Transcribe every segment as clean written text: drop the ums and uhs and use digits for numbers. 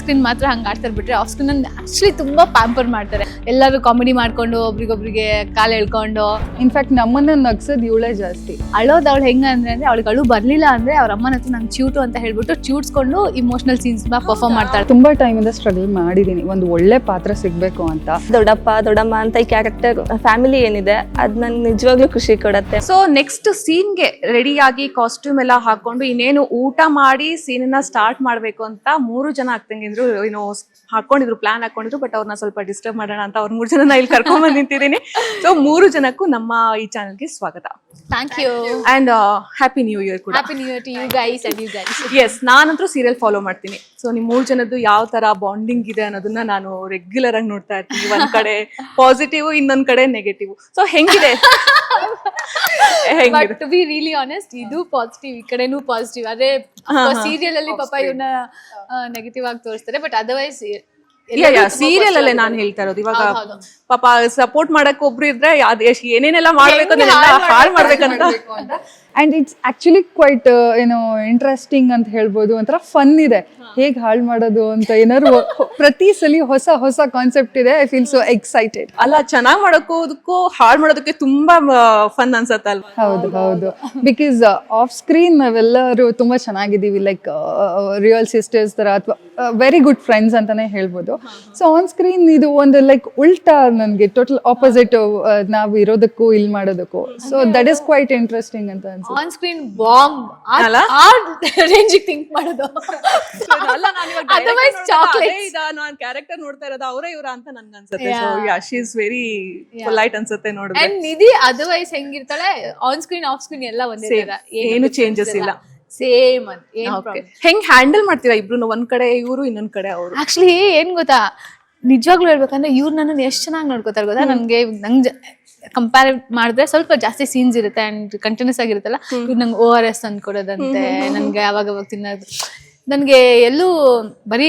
Screen ಮಾತ್ರ ಹಂಗೆ ಆಡ್ತಾರೆ ಬಿಟ್ರೆ ಆಫ್ ಸ್ಕ್ರೀನ್ ಆಕ್ಚುಲಿ ತುಂಬಾ ಪ್ಯಾಂಪರ್ ಮಾಡ್ತಾರೆ. ಎಲ್ಲರೂ ಕಾಮಿಡಿ ಮಾಡ್ಕೊಂಡು ಒಬ್ರಿಗೊಬ್ರಿಗೆ ಕಾಲು ಎಳ್ಕೊಂಡು. ಇನ್ಫ್ಯಾಕ್ಟ್ ನಮ್ಮನ್ನ ನಗ್ಸೋದು ಇವಳೇ ಜಾಸ್ತಿ. ಅಳೋದು ಅವಳು ಹೆಂಗ ಅಂದ್ರೆ ಅವಳಿಗೆ ಅಳು ಬರ್ಲಿಲ್ಲ ಅಂದ್ರೆ ಅವ್ರ ಅಮ್ಮನ ಹತ್ರ ನಂಗೆ ಚ್ಯೂಟು ಅಂತ ಹೇಳ್ಬಿಟ್ಟು ಚ್ಯೂಟ್ಸ್ಕೊಂಡು ಇಮೋಷನಲ್ ಸೀನ್ಸ್ ಪರ್ಫಾರ್ಮ್ ಮಾಡ್ತಾಳೆ. ತುಂಬಾ ಟೈಮಿಂದ ಸ್ಟ್ರಗಲ್ ಮಾಡಿದೀನಿ ಒಂದು ಒಳ್ಳೆ ಪಾತ್ರ ಸಿಗ್ಬೇಕು ಅಂತ. ದೊಡ್ಡಪ್ಪ ದೊಡ್ಡಮ್ಮ ಅಂತ ಈ ಕ್ಯಾರೆಕ್ಟರ್ ಫ್ಯಾಮಿಲಿ ಏನಿದೆ ಅದ್ ನಂಗೆ ನಿಜವಾಗ್ಲೂ ಖುಷಿ ಕೊಡತ್ತೆ. ಸೊ ನೆಕ್ಸ್ಟ್ ಸೀನ್ಗೆ ರೆಡಿಯಾಗಿ ಕಾಸ್ಟ್ಯೂಮ್ ಎಲ್ಲ ಹಾಕೊಂಡು ಇನ್ನೇನು ಊಟ ಮಾಡಿ ಸೀನನ್ನ ಸ್ಟಾರ್ಟ್ ಮಾಡ್ಬೇಕು ಅಂತ 3 ಜನ ಆಗ್ತಂಗಿದ್ರು ಏನೋ ಹಾಕೊಂಡಿದ್ರು, ಪ್ಲಾನ್ ಹಾಕೊಂಡಿದ್ರು. ಬಟ್ ಅವ್ರನ್ನ ಸ್ವಲ್ಪ ಡಿಸ್ಟರ್ಬ್ ಮಾಡೋಣ ಅಂತ ಅವ್ರ 3 ಜನನ ಇಲ್ಲಿ ಕರ್ಕೊಂಡ್ ಬಂದ್ ನಿಂತಿದ್ದೀನಿ. ಸೊ 3 ಜನಕ್ಕೂ ನಮ್ಮ ಈ ಚಾನಲ್ಗೆ ಸ್ವಾಗತ. Thank you and happy new year ಕೂಡ. Happy new year to you guys and you guys. Yes, ನಾನಂತೂ ಸೀರಿಯಲ್ ಫಾಲೋ ಮಾಡ್ತೀನಿ. ಸೊ ನಿಮ್ 3 ಜನದ್ದು ಯಾವ ತರ ಬಾಂಡಿಂಗ್ ಇದೆ ಅನ್ನೋದನ್ನ ನಾನು ರೆಗ್ಯುಲರ್ ಆಗಿ ನೋಡ್ತಾ ಇರ್ತೀನಿ. ಒಂದ್ ಕಡೆ ಪಾಸಿಟಿವ್, ಇನ್ನೊಂದ್ ಕಡೆ ನೆಗೆಟಿವ್. ಸೊ ಹೆಂಗಿದೆ? But to be really honest, ಇದು ಪಾಸಿಟಿವ್, ಈ ಕಡೆನೂ ಪಾಸಿಟಿವ್. ಅದೇ ಸೀರಿಯಲ್ ಅಲ್ಲಿ ಪಾಪ ಇವನ್ನ ನೆಗೆಟಿವ್ ಆಗಿ ತೋರಿಸ್ತಾರೆ. ಬಟ್ ಅದರ್ವೈಸ್ ಸೀರಿಯಲ್ ಅಲ್ಲೇ ನಾನು ಹೇಳ್ತಾ ಇರೋದು. ಇವಾಗ ಪಾಪ ಸಪೋರ್ಟ್ ಮಾಡಕ್ ಒಬ್ರು ಇದ್ರೆ ಏನೇನೆಲ್ಲ ಮಾಡ್ಬೇಕು ಅದನ್ನೆಲ್ಲ ಹಾಳು ಮಾಡ್ಬೇಕಂತ. ಅಂಡ್ ಇಟ್ಸ್ ಆಕ್ಚುಲಿ ಕ್ವೈಟ್ ಏನೋ ಇಂಟ್ರೆಸ್ಟಿಂಗ್ ಅಂತ ಹೇಳ್ಬೋದು. ಒಂಥರ ಫನ್ ಇದೆ ಹೇಗ್ ಹಾಳು ಮಾಡೋದು ಅಂತ. ಏನಾದ್ರು ಪ್ರತಿ ಸಲ ಹೊಸ ಹೊಸ ಕಾನ್ಸೆಪ್ಟ್ ಇದೆ. I feel so excited. ಅಲ್ಲ, ಚೆನ್ನಾಗ್ ಮಾಡೋದಕ್ಕೂ ಹಾಳು ಮಾಡೋದಕ್ಕೆ ತುಂಬಾ ಫನ್ ಅನ್ಸತ್ತಲ್ವ? ಹೌದು ಹೌದು. ಬಿಕಾಸ್ ಆಫ್ ಸ್ಕ್ರೀನ್ ನಾವೆಲ್ಲರೂ ತುಂಬಾ ಚೆನ್ನಾಗಿದ್ದೀವಿ, ಲೈಕ್ ರಿಯಲ್ ಸಿಸ್ಟರ್ಸ್ ತರ ಅಥವಾ ವೆರಿ ಗುಡ್ ಫ್ರೆಂಡ್ಸ್ ಅಂತಾನೆ ಹೇಳ್ಬೋದು. ಸೊ ಆನ್ ಸ್ಕ್ರೀನ್ ಇದು ಒಂದು ಲೈಕ್ ಉಲ್ಟಾ, ನನ್ಗೆ ಟೋಟಲ್ ಆಪೋಸಿಟ್ ನಾವು ಇರೋದಕ್ಕೂ ಇಲ್ಲಿ ಮಾಡೋದಕ್ಕೂ. So that is quite interesting ಅಂತ ಅನ್ಸುತ್ತೆ. ಆನ್ ಸ್ಕ್ರೀನ್ ಬಾಂಬ್ ರೇಂಜಿಗೆ ಥಿಂಕ್ ಮಾಡೋದು. ಅದರ್ವೈಸ್ ಚಾಕ್ಲೇಟ್ಸ್ ನಾನು ಕ್ಯಾರೆಕ್ಟರ್ ನೋಡ್ತಾ ಇರೋದು ಅವರೇ ಇವರ ಅಂತ ನನ್ಗೆ ಅನ್ಸುತ್ತೆ. So ya, she is very polite ಅನ್ಸುತ್ತೆ ನೋಡಿದ್ರೆ. ಅಂಡ್ ನಿಧಿ ಅದರ್ವೈಸ್ ಹೆಂಗಿರ್ತಾಳೆ ಆನ್ ಸ್ಕ್ರೀನ್ ಆಫ್ ಸ್ಕ್ರೀನ್ ಎಲ್ಲ ಒಂದೇ ತರ, ಏನು ಚೇಂಜಸ್ ಇಲ್ಲ, ಸೇಮ್. ಹೆಂಗ್ ಹ್ಯಾಂಡಲ್ ಮಾಡ್ತೀರಾ ಇಬ್ರು? ಒಂದ್ ಕಡೆ ಇವರು, ಇನ್ನೊಂದ್ ಕಡೆ ಅವರು. ಆಕ್ಚುಲಿ ಏನ್ ಗೊತ್ತಾ, ನಿಜವಾಗ್ಲೂ ಹೇಳ್ಬೇಕಂದ್ರೆ ಇವ್ರು ನನ್ನನ್ನು ಎಷ್ಟು ಚೆನ್ನಾಗಿ ನೋಡ್ಕೋತಾರೆ ಗೊತ್ತಾ. ನಂಗೆ ಕಂಪೇರ್ ಮಾಡಿದ್ರೆ ಸ್ವಲ್ಪ ಜಾಸ್ತಿ ಸೀನ್ಸ್ ಇರುತ್ತೆ ಅಂಡ್ ಕಂಟಿನ್ಯೂಸ್ ಆಗಿರುತ್ತಲ್ಲ. ಇವ್ರು ನಂಗೆ ORS ತಂದ್ಕೊಡೋದಂತೆ, ನನ್ಗೆ ಅವಾಗ ತಿನ್ನೋದು. ನನ್ಗೆ ಎಲ್ಲೂ ಬರೀ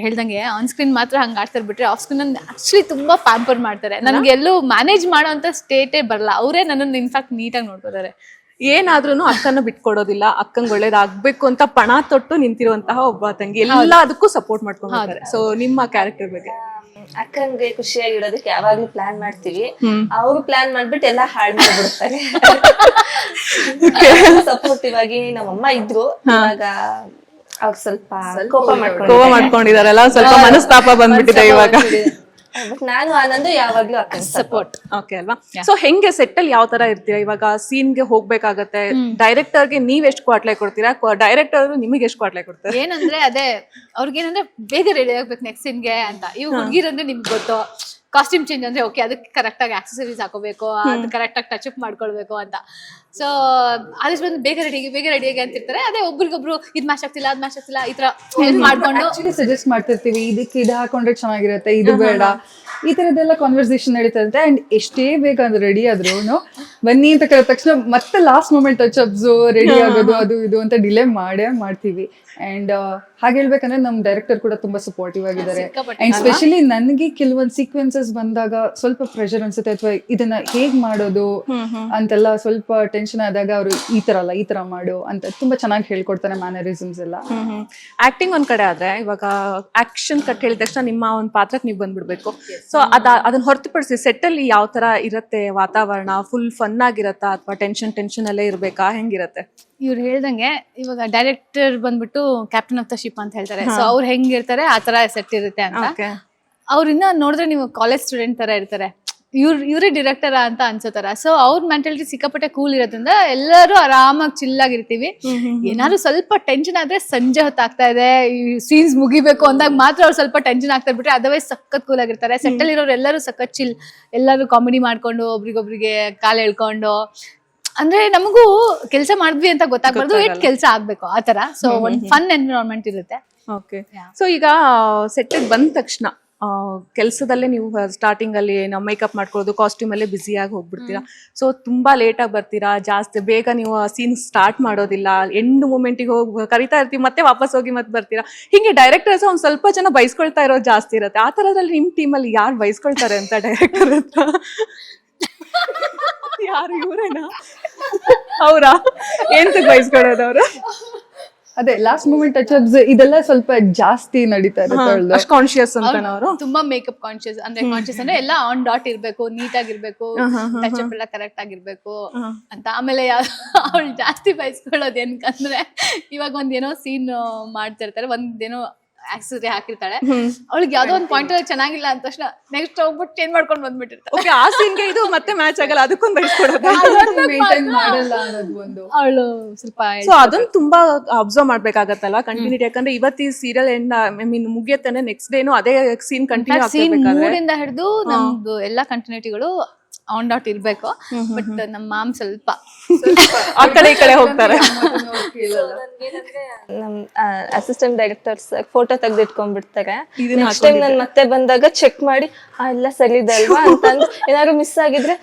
ಹೇಳ್ದಂಗೆ ಆನ್ ಸ್ಕ್ರೀನ್ ಮಾತ್ರ ಹಂಗೆ ಆಡ್ತಾರೆ ಬಿಟ್ರೆ ಆಫ್ ಸ್ಕ್ರೀನ್ ಆಕ್ಚುಲಿ ತುಂಬಾ ಪ್ಯಾಂಪರ್ ಮಾಡ್ತಾರೆ. ನನ್ಗೆ ಎಲ್ಲೂ ಮ್ಯಾನೇಜ್ ಮಾಡೋ ಅಂತ ಸ್ಟೇಟೇ ಬರಲ್ಲ. ಅವರೇ ನನ್ನನ್ನು ಇನ್ಫ್ಯಾಕ್ಟ್ ನೀಟಾಗಿ ನೋಡ್ಕೋತಾರೆ. ಏನಾದ್ರೂ ಅಕ್ಕನ ಬಿಟ್ಕೊಡೋದಿಲ್ಲ, ಅಕ್ಕಂಗ್ ಒಳ್ಳೇದಾಗ್ಬೇಕು ಅಂತ ಪಣ ತೊಟ್ಟು ನಿಂತಿರುವಂತಹ ಒಬ್ಬ ತಂಗಿ, ಎಲ್ಲದಕ್ಕೂ ಸಪೋರ್ಟ್ ಮಾಡ್ಕೊಂಡು. ಸೊ ನಿಮ್ಮ ಕ್ಯಾರೆಕ್ಟರ್ ಬಗ್ಗೆ? ಅಕ್ಕಂಗೆ ಖುಷಿಯಾಗಿರೋದಕ್ಕೆ ಯಾವಾಗ್ಲೂ ಪ್ಲಾನ್ ಮಾಡ್ತೀವಿ. ಅವರು ಪ್ಲಾನ್ ಮಾಡ್ಬಿಟ್ಟು ಎಲ್ಲ ಹಾಳು ಮಾಡ್ಬಿಡ್ತಾರೆ. ಸಪೋರ್ಟಿವ್ ಆಗಿ ನಮ್ಮಮ್ಮ ಇದ್ರು. ಇವಾಗ ಅವ್ರು ಸ್ವಲ್ಪ ಕೋಪ ಮಾಡ್ಕೊಂಡಿದಾರಲ್ಲ, ಸ್ವಲ್ಪ ಮನಸ್ತಾಪ ಬಂದ್ಬಿಟ್ಟಿದೆ ಇವಾಗ. ನಾನು ಆನಂದ್ ಯಾವಾಗ್ಲೂ ಅಕ್ಕನ ಸಪೋರ್ಟ್. ಓಕೆ ಅಲ್ವಾ? ಸೊ ಹೆಂಗೆ ಸೆಟ್ ಅಲ್ಲಿ ಯಾವ ತರ ಇರ್ತೀರಾ? ಇವಾಗ ಸೀನ್ಗೆ ಹೋಗ್ಬೇಕಾಗತ್ತೆ, ಡೈರೆಕ್ಟರ್ಗೆ ನೀವ್ ಎಷ್ಟು ಕ್ವಾಟ್ಲೆ ಕೊಡ್ತೀರಾ, ಡೈರೆಕ್ಟರ್ ನಿಮಗೆ ಎಷ್ಟು ಕ್ವಾಟ್ಲೆ ಕೊಡ್ತಾರೆ? ಏನಂದ್ರೆ ಅದೇ ಅವ್ರಿಗೇನಂದ್ರೆ ಬೇಗ ರೆಡಿ ಆಗ್ಬೇಕು ನೆಕ್ಸ್ಟ್ ಸೀನ್ಗೆ ಅಂತ. ಇವ್ ಹುಡುಗಿರಂದ್ರೆ ನಿಮ್ಗೆ ಗೊತ್ತು, ಕಾಸ್ಟ್ಯೂಮ್ ಚೇಂಜ್ ಅಂದ್ರೆ ಓಕೆ, ಅದಕ್ಕೆ ಕರೆಕ್ಟ್ ಆಗಿ ಆಕ್ಸೆಸರೀಸ್ ಹಾಕೋಬೇಕು, ಅದು ಕರೆಕ್ಟ್ ಆಗಿ ಟಚ್ ಅಪ್ ಮಾಡ್ಕೊಳ್ಬೇಕು ಅಂತ. ಸೊ ಆದಷ್ಟು ಬಂದು ಬೇಗ ರೆಡಿಯಾಗಿ ಅಂತಿರ್ತಾರೆ. ಅದೇ ಒಬ್ರಿಗೊಬ್ರು ಇದ್ ಮ್ಯಾಚ್ ಆಗ್ತಿಲ್ಲ, ಅದ್ ಮ್ಯಾಚ್ ಆಗ್ತಿಲ್ಲ, ಈ ತರ ಹೆಲ್ಪ್ ಮಾಡ್ಕೊಂಡು ಸಜೆಸ್ಟ್ ಮಾಡ್ತಿರ್ತೀವಿ. ಇದಕ್ಕೆ ಇದು ಹಾಕೊಂಡ್ರೆ ಚೆನ್ನಾಗಿರುತ್ತೆ, ಇದು ಬೇಡ, ಈ ತರದೆಲ್ಲ ಕಾನ್ವರ್ಸೇಷನ್ ನಡೀತಾ ಇರುತ್ತೆ. ಅಂಡ್ ಎಷ್ಟೇ ಬೇಕಂದ್ರೆ ರೆಡಿ ಆದ್ರೂ ಬನ್ನಿ ಅಂತ ಕರೆದ ತಕ್ಷಣ ಮತ್ತೆ last moment touch ups ready ಆಗೋದು ಅದು ಇದು ಅಂತ ಡಿಲೇ ಮಾಡ್ತೀವಿ. ಅಂಡ್ ಹಾಗೆ ಹೇಳ್ಬೇಕಂದ್ರೆ ನಮ್ ಡೈರೆಕ್ಟರ್ ಕೂಡ ತುಂಬಾ ಸಪೋರ್ಟಿವ್ ಆಗಿದ್ದಾರೆ. ಅಂಡ್ ಸ್ಪೆಷಲಿ ನನಗೆ ಕೆಲವೊಂದು ಸೀಕ್ವೆನ್ಸಸ್ ಬಂದಾಗ ಸ್ವಲ್ಪ ಪ್ರೆಷರ್ ಅನ್ಸುತ್ತೆ, ಅಥವಾ ಇದನ್ನ ಹೇಗ್ ಮಾಡೋದು ಅಂತೆಲ್ಲ ಸ್ವಲ್ಪ ಟೆನ್ಷನ್ ಆದಾಗ ಅವರು ಈ ತರ ಮಾಡು ಅಂತ ತುಂಬಾ ಚೆನ್ನಾಗಿ ಹೇಳ್ಕೊಡ್ತಾರೆ, ಮ್ಯಾನರಿಸಮ್ಸ್ ಎಲ್ಲ. ಆಕ್ಟಿಂಗ್ ಒಂದ್ ಕಡೆ ಆದ್ರೆ, ಇವಾಗ ಆಕ್ಷನ್ ಕಟ್ ಹೇಳಿದ ತಕ್ಷಣ ನಿಮ್ಮ ಒಂದ್ ಪಾತ್ರಕ್ಕೆ ನೀವು ಬಂದ್ಬಿಡ್ಬೇಕು. ಸೊ ಅದನ್ನ ಹೊರತುಪಡಿಸಿ ಸೆಟ್ ಅಲ್ಲಿ ಯಾವ ತರ ಇರತ್ತೆ ವಾತಾವರಣ? ಫುಲ್ ಫನ್ ಆಗಿರತ್ತಾ ಅಥವಾ ಟೆನ್ಷನ್ ಅಲ್ಲೇ ಇರ್ಬೇಕಾ? ಹೆಂಗಿರತ್ತೆ? ಇವ್ರು ಹೇಳ್ದಂಗೆ ಇವಾಗ ಡೈರೆಕ್ಟರ್ ಬಂದ್ಬಿಟ್ಟು ಕ್ಯಾಪ್ಟನ್ ಆಫ್ ದ ಶಿಪ್ ಅಂತ ಹೇಳ್ತಾರೆ. ಸೊ ಅವ್ರು ಹೆಂಗಿರ್ತಾರೆ ಆ ತರ ಸೆಟ್ ಇರುತ್ತೆ ಅಂತ. ಅವ್ರಿಂದ ನೋಡಿದ್ರೆ ನೀವು ಕಾಲೇಜ್ ಸ್ಟೂಡೆಂಟ್ ತರ ಇರ್ತಾರೆ, ಇವ್ರೇ ಡೈರೆಕ್ಟರ್ ಅಂತ ಅನ್ಸೋತರ. ಸೊ ಅವ್ರ ಮೆಂಟಾಲಿಟಿ ಸಿಕ್ಕಾಪಟ್ಟೆ ಕೂಲ್ ಇರೋದ್ರಿಂದ ಎಲ್ಲರೂ ಆರಾಮಾಗಿ ಚಿಲ್ಲಾಗಿರ್ತೀವಿ. ಏನಾದ್ರು ಸ್ವಲ್ಪ ಟೆನ್ಷನ್ ಆದ್ರೆ ಸಂಜೆ ಹೊತ್ತಾಗ್ತಾ ಇದೆ, ಸೀನ್ಸ್ ಮುಗಿಬೇಕು ಅಂದಾಗ ಮಾತ್ರ ಅವ್ರು ಸ್ವಲ್ಪ ಟೆನ್ಷನ್ ಆಗ್ತಾ ಬಿಟ್ರೆ ಅದರ್ವೈಸ್ ಸಖತ್ ಕೂಲ್ ಆಗಿರ್ತಾರೆ. ಸೆಟ್ಟಲ್ ಇರೋರು ಎಲ್ಲರೂ ಸಖತ್ ಚಿಲ್, ಎಲ್ಲರೂ ಕಾಮಿಡಿ ಮಾಡ್ಕೊಂಡು ಒಬ್ರಿಗೊಬ್ರಿಗೆ ಕಾಲು ಎಳ್ಕೊಂಡು. ಅಂದ್ರೆ ನಮಗೂ ಕೆಲಸ ಮಾಡಿದ್ವಿ ಅಂತ ಗೊತ್ತಾಗ್ಬಾರ್ದು, ಕೆಲಸ ಆಗ್ಬೇಕು ಆ ತರ. ಸೊ ಒಂದ್ ಫನ್ ಎನ್ವಿರಾನ್ಮೆಂಟ್ ಇರುತ್ತೆ. ಓಕೆ. ಸೊ ಈಗ ಸೆಟ್ ಬಂದ ತಕ್ಷಣ ಕೆಲಸದಲ್ಲೇ ನೀವು ಸ್ಟಾರ್ಟಿಂಗ್ ಅಲ್ಲಿ ನಾವು ಮೇಕಪ್ ಮಾಡ್ಕೊಳ್ಳೋದು, ಕಾಸ್ಟ್ಯೂಮ್ ಅಲ್ಲೇ ಬ್ಯುಸಿ ಆಗಿ ಹೋಗ್ಬಿಡ್ತೀರಾ. ಸೊ ತುಂಬಾ ಲೇಟ್ ಆಗಿ ಬರ್ತೀರಾ, ಜಾಸ್ತಿ ಬೇಗ ನೀವು ಸೀನ್ ಸ್ಟಾರ್ಟ್ ಮಾಡೋದಿಲ್ಲ, ಎಂಡ್ ಮೂಮೆಂಟಿಗೆ ಹೋಗಿ ಕರಿತಾ ಇರ್ತೀವಿ, ಮತ್ತೆ ವಾಪಸ್ ಹೋಗಿ ಮತ್ತೆ ಬರ್ತೀರಾ. ಹಿಂಗೆ ಡೈರೆಕ್ಟರ್ಸ್ ಒಂದ್ ಸ್ವಲ್ಪ ಜನ ಬೈಸ್ಕೊಳ್ತಾ ಇರೋದು ಜಾಸ್ತಿ ಇರುತ್ತೆ. ಆ ತರದಲ್ಲಿ ನಿಮ್ ಟೀಮಲ್ಲಿ ಯಾರು ಬೈಸ್ಕೊಳ್ತಾರೆ ಅಂತ ಡೈರೆಕ್ಟರ್ ಹತ್ರ? ಯಾರು? ಇವ್ರೇನಾ? ಅವ್ರಾ? ಏನ್ ಬೈಸ್ಕೊಳೋದು ಅವ್ರು? ಅದೇ ಲಾಸ್ಟ್ ಮೂಮೆಂಟ್ ಟಚ್ ಅಪ್ಸ್ ಇದೆಲ್ಲ ಸ್ವಲ್ಪ ಜಾಸ್ತಿ ನಡೀತಾ ಇರುತ್ತೆ ಅವಳ್ದು. ಅಷ್ಟು ಕಾನ್ಶಿಯಸ್ ಅಂತ ಅವರು ತುಂಬಾ ಮೇಕಪ್ ಕಾನ್ಶಿಯಸ್ ಅಂದ್ರೆ ಎಲ್ಲ ಆನ್ ಡಾಟ್ ಇರ್ಬೇಕು, ನೀಟ್ ಆಗಿರ್ಬೇಕು, ಟಚ್ ಅಪ್ ಎಲ್ಲ ಕರೆಕ್ಟ್ ಆಗಿರ್ಬೇಕು ಅಂತ. ಆಮೇಲೆ ಅವಳು ಜಾಸ್ತಿ ಬಯಸ್ಕೊಳ್ಳೋದು ಏನಕಂದ್ರೆ ಇವಾಗ ಒಂದೇನೋ ಸೀನ್ ಮಾಡ್ತಿರ್ತಾರೆ, ಒಂದೇನೋ ಆಕ್ಸೆಸರಿ ಹಾಕಿರ್ತಾಳೆ, ಅವಳಿಗೆ ಯಾವ್ದೋ ಒಂದು ಪಾಯಿಂಟ್ ಚೆನ್ನಾಗಿಲ್ಲ ಅಂತ ತಕ್ಷಣ ನೆಕ್ಸ್ಟ್ ಹೋಗ್ಬಿಟ್ಟು ಚೇಂಜ್ ಮಾಡ್ಕೊಂಡು ಬಂದ್ಬಿಟ್ಟಿರ್ತಾಳೆ. ಓಕೆ, ಆ ಸೀನ್ಗೆ ಇದು ಮತ್ತೆ ಮ್ಯಾಚ್ ಆಗಲ್ಲ, ಅದಕ್ಕೊಂದು ಬಯಸ್ಕೊಡೋದು. ಮೇಂಟೈನ್ ಮಾಡಲ್ಲ ಅನ್ನೋದು ಒಂದು. ಅವಳು ಸ್ವಲ್ಪ ಸೊ ಅದನ್ನ ತುಂಬಾ ಅಬ್ಸರ್ವ್ ಮಾಡ್ಬೇಕಾಗತ್ತಲ್ಲ ಕಂಟಿನ್ಯೂಟಿ, ಯಾಕಂದ್ರೆ ಇವತ್ತು ಈ ಸೀರಿಯಲ್ ಎಂಡ್ ಐ ಮೀನ್ ಮುಗಿಯತ್ತಾನೆ ನೆಕ್ಸ್ಟ್ ಡೇನು ಅದೇ ಸೀನ್ ಕಂಟಿನ್ಯೂ ಸೀನ್ ಆಗ್ಬೇಕಾದ್ರೆ ಮೂರಿಂದ ಹಿಡಿದು ನಮ್ದು ಎಲ್ಲಾ ಕಂಟಿನ್ಯೂಟಿಗಳು ಆನ್ ಡಾಟ್ ಇರ್ಬೇಕು. ಬಟ್ ನಮ್ಮ ಮಾಮ್ ಸ್ವಲ್ಪ ಆ ಕಡೆ ಈ ಕಡೆ ಹೋಗ್ತಾರೆ. ನಮ್ ಅಸಿಸ್ಟೆಂಟ್ ಡೈರೆಕ್ಟರ್ಸ್ ಫೋಟೋ ತೆಗ್ದಿಟ್ಕೊಂಡ್ಬಿಡ್ತಾರೆ. ನೆಕ್ಸ್ಟ್ ಟೈಮ್ ನಾನು ಮತ್ತೆ ಬಂದಾಗ ಚೆಕ್ ಮಾಡಿ ಎಲ್ಲ ಸರಿ ಇದೆ ಅಲ್ವಾ ಅಂತಂದು ಏನಾದ್ರು ಮಿಸ್ ಆಗಿದ್ರೆ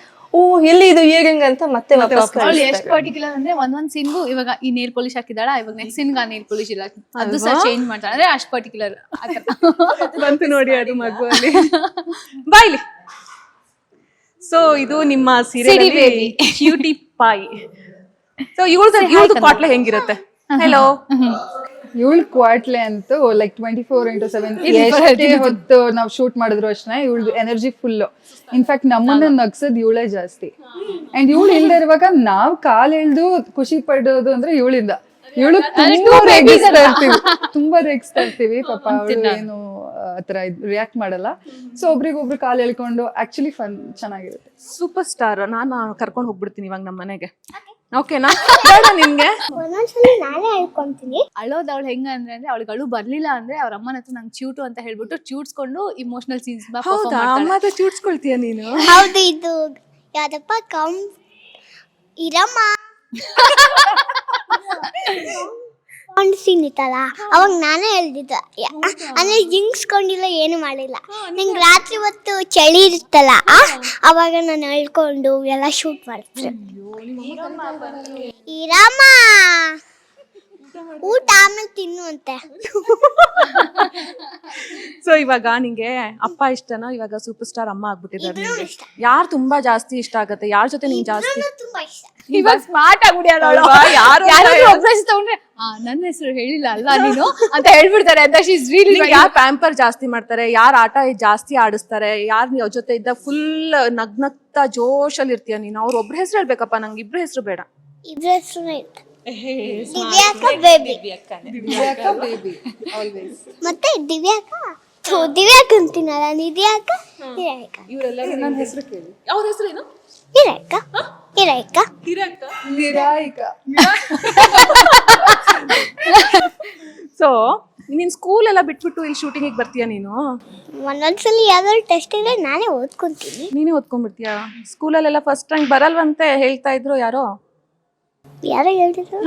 ಎಲ್ಲಿ ಇದು ಇಯರಿಂಗ್ ಅಂತ ಮತ್ತೆ ವಾಪಸ್ ಅವಳು ಎಷ್ಟು ಪರ್ಟಿಕ್ಯುಲರ್ ಅಂದ್ರೆ ಒಂದೊಂದ್ ಸೀನ್ಗೂ ಇವಾಗ ಈ ನೇಲ್ ಪಾಲಿಶ್ ಹಾಕಿದಾಳ, ಇವಾಗ ನೆಕ್ಸ್ಟ್ ಸೀನ್ ಆ ನೇಲ್ ಪಾಲಿಶ್ ಇಲ್ಲ, ಅದು ಸಹ ಚೇಂಜ್ ಮಾಡ್ತಾಳೆ. ಅಂದ್ರೆ ಅಷ್ಟು ಪರ್ಟಿಕ್ಯುಲರ್ ಬಂತು ನೋಡಿ ಅದು ಮಗುವಲ್ಲಿ ಬಾಯ್ಲಿ. ಸೊ ಇದು ನಿಮ್ಮ ಸೀರಿಯಲ್ ಕ್ಯೂಟಿ ಪಾಯ್. ಸೊ ಇವಳ್ದು ಕ್ವಾಟ್ಲೆ ಹೆಂಗಿರುತ್ತೆ? ಹೆಲೋ, ಇವಳು ಕ್ವಾಟ್ಲೆ ಅಂತೂ ಲೈಕ್ 24/7 ಎಷ್ಟೇ ಹೊತ್ತು ನಾವು ಶೂಟ್ ಮಾಡಿದ್ರು ಅಷ್ಟೇ ಇವಳು ಎನರ್ಜಿ ಫುಲ್. ಇನ್ಫ್ಯಾಕ್ಟ್ ನಮ್ಮನ್ನ ನಗ್ಸದ್ ಇವಳೇ ಜಾಸ್ತಿ. ಅಂಡ್ ಇವಳು ಇಲ್ದೇ ಇರುವಾಗ ನಾವ್ ಕಾಲ್ ಎಳ್ದು ಖುಷಿ ಪಡೋದು ಅಂದ್ರೆ ಇವಳಿಂದ. ಇವಳು ತುಂಬಾ ರೇಗಿಸ್ತಾ ಇರ್ತೀವಿ ಪಾಪ, ಅವಳು ಏನು ಆತರ ರಿಯಾಕ್ಟ್ ಮಾಡಲ್ಲ. ಸೊ ಒಬ್ರಿಗೊಬ್ರು ಕಾಲ್ ಎಳ್ಕೊಂಡು ಆಕ್ಚುಲಿ ಫನ್ ಚೆನ್ನಾಗಿರುತ್ತೆ. ಸೂಪರ್ ಸ್ಟಾರ್ ನಾನು ಕರ್ಕೊಂಡು ಹೋಗ್ಬಿಡ್ತೀನಿ ಇವಾಗ ನಮ್ಮ ಮನೆಗೆ. ಓಕೆನಾ? ಬೇಡ ನಿಮ್ಗೆ? ಒಂದೊಂದ್ಸಲಿ ನಾನೇ ಹೇಳ್ಕೊಂತೀನಿ. ಅಳೋದ್ ಅವಳು ಹೆಂಗ ಅಂದ್ರೆ ಅವಳಿಗೆ ಅಳು ಬರ್ಲಿಲ್ಲ ಅಂದ್ರೆ ಅವ್ರ ಅಮ್ಮನ ಹತ್ರ ನಂಗೆ ಚ್ಯೂಟು ಅಂತ ಹೇಳ್ಬಿಟ್ಟು ಚ್ಯೂಟ್ಸ್ಕೊಂಡು ಇಮೋಷನಲ್ ಸೀನ್ಸ್ ಹೌದಾ? ಅಮ್ಮ ಹತ್ರ ಚೂಟ್ಸ್ಕೊಳ್ತೀಯ ನೀನು? ಹೌದು, ಇದು ಯಾವ್ದಪ್ಪ ಇರಮ್ಮ ಒಂದು ಸೀನ್ ಇತ್ತಲ್ಲ, ಅವಾಗ ನಾನೇ ಹೇಳ್ದಿದ್ದ. ಅಂದ್ರೆ ಜಿಂಗ್ಸ್ಕೊಂಡಿಲ್ಲ, ಏನು ಮಾಡಿಲ್ಲ. ನಿಂಗೆ ರಾತ್ರಿ ಹೊತ್ತು ಚಳಿ ಇರುತ್ತಲ್ಲ, ಅವಾಗ ನಾನು ಹೇಳ್ಕೊಂಡು ಎಲ್ಲ ಶೂಟ್ ಮಾಡ್ತೀನಿ. ಇರಮ್ಮ ಊಟ ಆಮೇಲೆ ತಿನ್ನು ಅಂತೆ. ಸೊ ಇವಾಗ ನಿಂಗೆ ಅಪ್ಪ ಇಷ್ಟನೋ ಇವಾಗ ಸೂಪರ್ ಸ್ಟಾರ್ ಅಮ್ಮ ಆಗ್ಬಿಟ್ಟಿದ್ದಾರೆ ನಿಂಗೆ? ಯಾರು ತುಂಬಾ ಜಾಸ್ತಿ ಇಷ್ಟ ಆಗತ್ತೆ? ಯಾರ ಜೊತೆ ನಿಂಗೆ ಜಾಸ್ತಿ? ತುಂಬಾ ಇಷ್ಟ. ಇವಾಗ ಸ್ಮಾರ್ಟ್ ಆಗ್ಬಿಡಿಯಾಳು. ಯಾರಾದ್ರೂ ಒಬ್ರಸ್ ತಗೊಂಡ್ರೆ ನನ್ನ ಹೆಸರು ಹೇಳಿಲ್ಲ ಅಲ್ಲ ನೀನು ಅಂತ ಹೇಳ್ಬಿಡ್ತಾರೆ ಅಂತ. ಶಿ ಇಸ್ ರಿಯಲಿ ಯಾರು ಪ್ಯಾಂಪರ್ ಜಾಸ್ತಿ ಮಾಡ್ತಾರೆ, ಯಾರು ಆಟ ಜಾಸ್ತಿ ಆಡಿಸ್ತಾರೆ, ಯಾರು ಅವ್ರ ಜೊತೆ ಇದ್ದ ಫುಲ್ ನಗ್ನಗ್ತ ಜೋಶಲ್ಲಿ ಇರ್ತೀಯ ನೀನು? ಅವ್ರ ಒಬ್ರ ಹೆಸರು ಹೇಳ್ಬೇಕಪ್ಪ, ನಂಗೆ ಇಬ್ರ ಹೆಸರು ಬೇಡ. ಇಬ್ರ ಹೆಸರು ದಿವ್ಯಾಕ ಬೇಬಿ, ಮತ್ತೆ ದಿವ್ಯಾಕ ದಿವ್ಯಾಕ ಅಂತೀನಲ್ಲ, ನಿದ್ಯಾಕ ಹಿರಾಯ್ಕ. ನನ್ನ ಹೆಸರು ಕೇಳಿ. ಅವ್ರ ಹೆಸರೇನು? ಹಿರಾಯ್ಕ ಹಿರಾಯ್ಕ ನಿರಾಯಿಕ. ಸೊ ನೀನ್ ಸ್ಕೂಲ್ ಎಲ್ಲ ಬಿಟ್ಬಿಟ್ಟು ಇಲ್ಲಿ ಶೂಟಿಂಗ್ ಬರ್ತೀಯ ನೀನು? ಒಂದೊಂದ್ಸಲಿ ಯಾವ್ದಾದ್ರು ಟೆಸ್ಟ್ ಇದ್ರೆ ನಾನೇ ಓದ್ಕೊಂತೀನಿ. ನೀನೇ ಓದ್ಕೊಂಡ್ಬಿಡ್ತೀಯ? ಸ್ಕೂಲಲ್ಲೆಲ್ಲ ಫಸ್ಟ್ ರ್ಯಾಂಕ್ ಬರಲ್ವಂತೆ ಹೇಳ್ತಾ ಇದ್ರು ಯಾರೋ. ಯಾರೋ ಹೇಳ್ತಿದ್ರು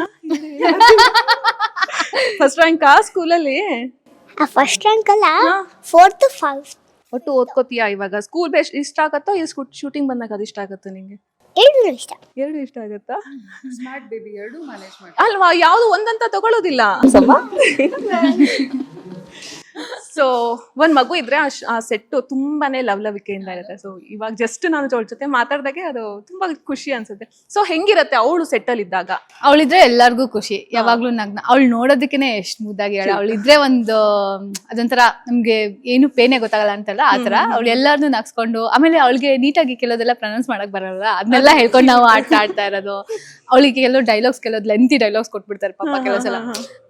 ಫಸ್ಟ್ ರ್ಯಾಂಕ್ ಸ್ಕೂಲಲ್ಲಿ? ಫಸ್ಟ್ ರ್ಯಾಂಕ್ ಅಲ್ಲ, 4th 5th. ಒಟ್ಟು ಓದ್ಕೋತೀಯ ಇವಾಗ? ಸ್ಕೂಲ್ ಬೆಸ್ಟ್ ಇಷ್ಟ ಆಗತ್ತೋ ಇಲ್ಲಿ ಶೂಟಿಂಗ್ ಬಂದಾಗ ಅದು ಇಷ್ಟ ಆಗತ್ತೋ ನಿಂಗೆ? ಎರಡು ಇಷ್ಟ. ಎರಡು ಇಷ್ಟ ಆಗತ್ತಾ? ಸ್ಮಾರ್ಟ್ ಬೇಬಿ ಎರಡು ಮ್ಯಾನೇಜ್ ಮಾಡಿ ಅಲ್ವಾ? ಯಾವ್ದು ಒಂದಂತ ತಗೊಳ್ಳೋದಿಲ್ಲ. ಸೊ ಒಂದ್ ಮಗು ಇದ್ರೆ ಆ ಸೆಟ್ ತುಂಬಾನೇ ಲವಲವಿಕೆಯಿಂದ ಇರುತ್ತೆ. ಸೊ ಇವಾಗ ಜಸ್ಟ್ ನಾನು ಅವಳ ಜೊತೆ ಮಾತಾಡ್ದಾಗೆ ಅದು ತುಂಬಾ ಖುಷಿ ಅನ್ಸುತ್ತೆ. ಸೊ ಹೆಂಗಿರತ್ತೆ ಅವಳು ಸೆಟ್ ಅಲ್ಲಿ ಇದ್ದಾಗ? ಅವಳಿದ್ರೆ ಎಲ್ಲಾರ್ಗು ಖುಷಿ, ಯಾವಾಗ್ಲೂ ನಗ್ನ. ಅವಳು ನೋಡೋದಕ್ಕೇನೆ ಎಷ್ಟ್ ಮುದ್ದಾಗಿದ್ದಾಳೆ. ಅವಳಿದ್ರೆ ಒಂದು ಅದೊಂಥರ ನಮ್ಗೆ ಏನು ಪೇನೆ ಗೊತ್ತಾಗಲ್ಲ ಅಂತಲ್ಲ, ಆತರ ಅವಳು ಎಲ್ಲಾರ್ನು ನಗ್ಸ್ಕೊಂಡು, ಆಮೇಲೆ ಅವಳಿಗೆ ನೀಟಾಗಿ ಕೆಲವುದೆಲ್ಲ ಪ್ರೊನೌನ್ಸ್ ಮಾಡಕ್ ಬರಲ್ಲ, ಅದನ್ನೆಲ್ಲ ಹೇಳ್ಕೊಂಡು ನಾವು ಆಡ್ತಾ ಇರೋದು. ಅವಳಿಗೆ ಕೆಲವು ಡೈಲಾಗ್ಸ್, ಕೆಲವು ಲೆಂತಿ ಡೈಲಾಗ್ಸ್ ಕೊಟ್ಬಿಡ್ತಾರೆ ಪಾಪ ಕೆಲವು ಸಲ,